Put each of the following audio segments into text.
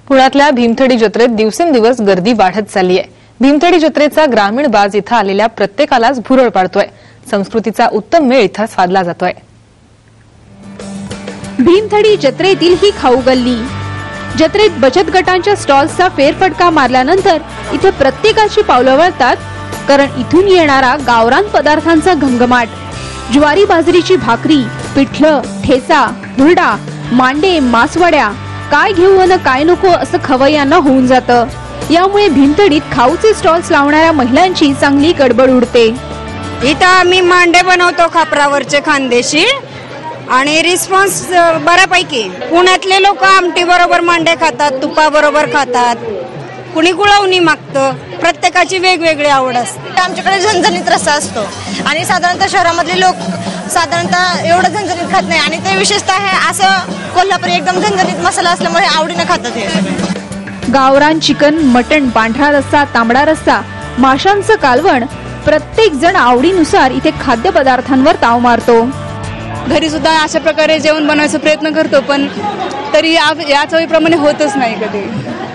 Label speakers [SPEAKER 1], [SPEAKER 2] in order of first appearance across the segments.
[SPEAKER 1] पुण्यातल्या भीमथडी जत्रेत दिवसेंदिवस गर्दी वाढत चालली आहे। भीमथडी जत्रेचा ग्रामीण बाज इथं आलेल्या प्रत्येकालाच भुरळ पाडतोय। संस्कृतीचा उत्तम मेळ इथं साधला जातोय।
[SPEAKER 2] भीमथडी जत्रेतील ही खाऊ गल्ली, जत्रेत बचत गटांच्या स्टॉल्सचा फेरफटका मारल्यानंतर इथे प्रत्येकाची पावलं वळतात, कारण इथून येणारा गावरान पदार्थांचा घमघमाट, ज्वारी बाजरीची भाकरी, पिठलं, ठेचा, हुरडा, मांडे, मासवड्या, काय घेऊ आणि काय नको असं खवय्यांना होऊन जातं। यामुळे भीमथडीत खाऊचे स्टॉल्स लावणाऱ्या महिलांची चांगली गडबड उडते।
[SPEAKER 3] इथं आम्ही मांडे बनवतो खापरावरचे खानदेशी आणि रिस्पॉन्स बऱ्यापैकी। पुण्यातले लोक आमटी बरोबर मांडे खातात, तुपा बरोबर खातात, कुणी गुळवणी मागतं, प्रत्येकाची वेगवेगळी आवड असते।
[SPEAKER 4] आमच्याकडे झणझणीत रस्सा असतो आणि साधारणतः शहरामधले लोक साधारणतः एवढं झणझणीत खात नाही आणि ते विशेषतः आहे असं कोल्हापुरी एकदम झणझणीत मसाला असल्यामुळे आवडीने खातात हे।
[SPEAKER 2] गावरान चिकन, मटण, पांढरा रस्सा, तांबडा रस्सा, माशांचं कालवण, प्रत्येक जण आवडीनुसार इथे खाद्यपदार्थांवर ताव मारतो।
[SPEAKER 5] घरी सुद्धा अशा प्रकारे जेवण बनवायचा प्रयत्न करतो, पण तरी या चवीप्रमाणे होतच नाही कधी।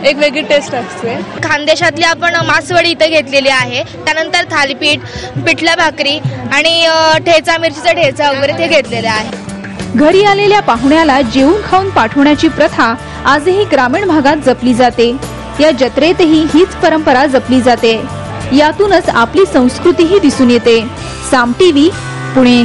[SPEAKER 5] एक वेगळी टेस्ट असते।
[SPEAKER 6] खानदेशातली आपण मासवडी इथे घेतलेली आहे, त्यानंतर थालीपीठ, पिठला भाकरी आणि ठेचा, मिरचीचा ठेचा वगैरे ते घेतलेले आहे।
[SPEAKER 2] घरी आलेल्या पाहुण्याला जेवून खाऊन पाठवण्याची प्रथा आजही ग्रामीण भागात जपली जाते। या जत्रेतही हीच परंपरा जपली जाते। यातूनच आपली संस्कृतीही दिसून येते। साम टीव्ही, पुणे।